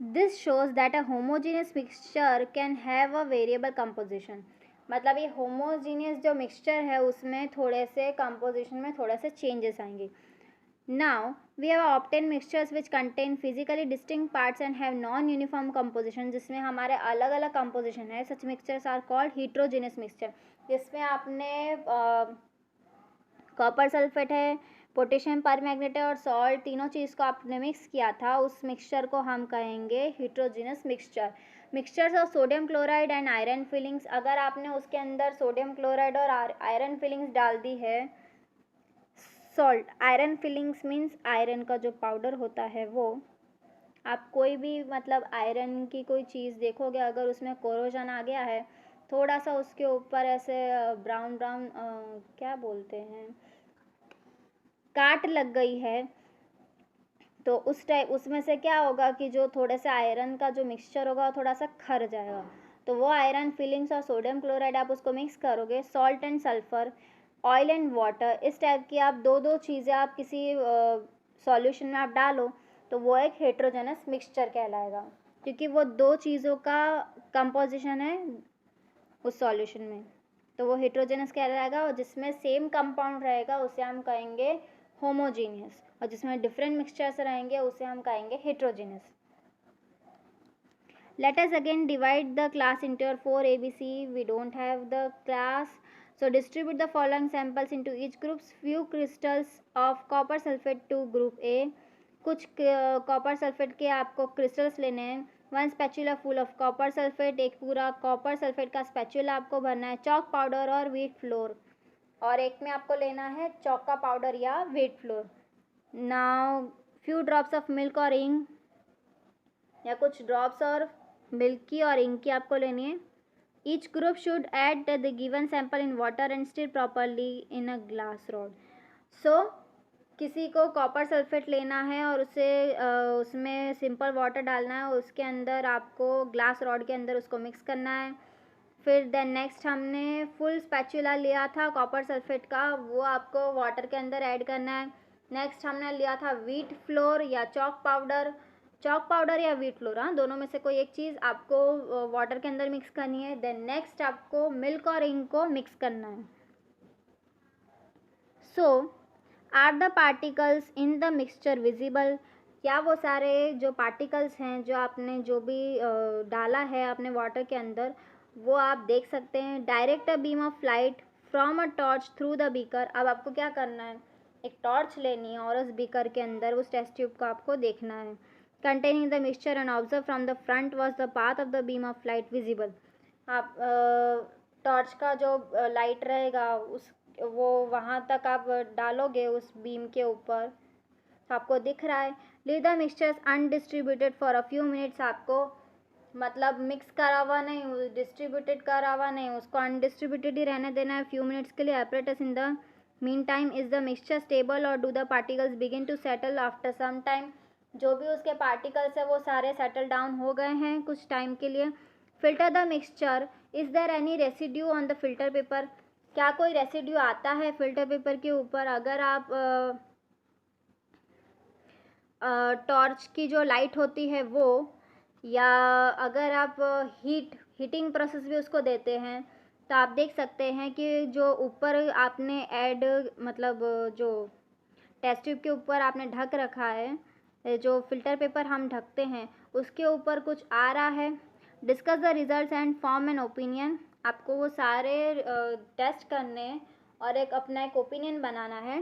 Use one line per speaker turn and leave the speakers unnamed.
This shows that a homogeneous mixture can have a variable composition. मतलब ये homogeneous जो mixture है उसमें थोड़े से कंपोजिशन में थोड़े से चेंजेस आएंगे। Now, we have obtained mixtures which contain physically distinct parts and have non-uniform composition, जिसमें हमारे अलग अलग composition है. Such mixtures are called heterogeneous mixture, जिसमें आपने कॉपर सल्फेट है, पोटेशियम परमैंगनेट है और सॉल्ट, तीनों चीज़ को आपने मिक्स किया था, उस मिक्सचर को हम कहेंगे heterogeneous mixture. Mixtures of sodium chloride and iron filings, अगर आपने उसके अंदर सोडियम क्लोराइड और आयरन फिलिंग्स डाल दी है, salt iron filings means iron का जो पाउडर होता है वो, आप कोई भी मतलब आयरन की कोई चीज़ देखोगे अगर उसमें कोरोजन आ गया है, थोड़ा सा उसके ऊपर ऐसे ब्राउन ब्राउन क्या बोलते हैं, काट लग गई है, तो उस टाइप उसमें से क्या होगा कि जो थोड़े से आयरन का जो मिक्सचर होगा वो थोड़ा सा खर जाएगा, तो वो आयरन फिलिंग्स और सोडियम क्लोराइड आप उसको मिक्स करोगे, salt and sulphur, oil and water, इस टाइप की आप दो चीज़ें आप किसी सॉल्यूशन में आप डालो तो वो एक हेट्रोजेनस मिक्सचर कहलाएगा, क्योंकि वो दो चीज़ों का कंपोजिशन है उस सॉल्यूशन में, तो वो हेट्रोजेनस कहलाएगा। और जिसमें सेम कंपाउंड रहेगा उसे हम कहेंगे होमोजीनियस, और जिसमें डिफरेंट मिक्सचर्स रहेंगे उसे हम कहेंगे heterogeneous. Let us again divide the class into 4 ABC. We don't have the class. So distribute the following samples into each groups. Few crystals of copper sulfate to group A. कुछ copper sulphate के आपको crystals लेने हैं. 1 spatula full of copper sulphate, एक पूरा copper sulphate का spatula आपको भरना है. चॉक पाउडर और व्हीट फ्लोर, और एक में आपको लेना है चॉक का पाउडर या wheat flour. Now few drops of milk और इंक, या कुछ ड्रॉप्स और मिल्क की और इंक की आपको लेनी है. Each group should add the given sample in water and stir properly in a glass rod. So किसी को कॉपर सल्फेट लेना है और उसे उसमें सिंपल वाटर डालना है, उसके अंदर आपको ग्लास रॉड के अंदर उसको मिक्स करना है. फिर देन नेक्स्ट हमने फुल स्पैचुला लिया था कॉपर सल्फेट का, वो आपको वाटर के अंदर ऐड करना है. नेक्स्ट हमने लिया था व्हीट फ्लोर या चॉक पाउडर या व्हीट फ्लोर, हाँ दोनों में से कोई एक चीज़ आपको वाटर के अंदर मिक्स करनी है. देन नेक्स्ट आपको मिल्क और इंक को मिक्स करना है. So are the particles in the mixture visible, क्या वो सारे जो पार्टिकल्स हैं जो आपने जो भी डाला है आपने वाटर के अंदर वो आप देख सकते हैं. Direct a beam of light from a torch through the beaker. अब आपको क्या करना है, एक टॉर्च लेनी है और उस बीकर के अंदर उस टेस्ट ट्यूब को आपको देखना है. containing the mixture and observe from the front was the path of the beam of light visible. आप टॉर्च का जो लाइट रहेगा उस वो वहाँ तक आप डालोगे उस बीम के ऊपर, तो आपको दिख रहा है. Leave the mixtures undistributed for a few minutes, आपको मतलब मिक्स करा हुआ नहीं, डिस्ट्रीब्यूटेड करा हुआ नहीं, उसको अनडिस्ट्रीब्यूटेड ही रहने देना है फ्यू मिनट्स के लिए. apparatus in the meantime is the mixture stable or do the particles begin to settle after some time. जो भी उसके पार्टिकल्स है वो सारे सेटल डाउन हो गए हैं कुछ टाइम के लिए. Filter the mixture, is there any residue on the filter paper, क्या कोई रेसिड्यू आता है फिल्टर पेपर के ऊपर. अगर आप टॉर्च की जो लाइट होती है वो, या अगर आप हीटिंग प्रोसेस भी उसको देते हैं, तो आप देख सकते हैं कि जो ऊपर आपने ऐड मतलब जो टेस्ट ट्यूब के ऊपर आपने ढक रखा है, जो फिल्टर पेपर हम ढकते हैं उसके ऊपर कुछ आ रहा है. Discuss the results and form an opinion, आपको वो सारे टेस्ट करने और एक अपना एक ओपिनियन बनाना है.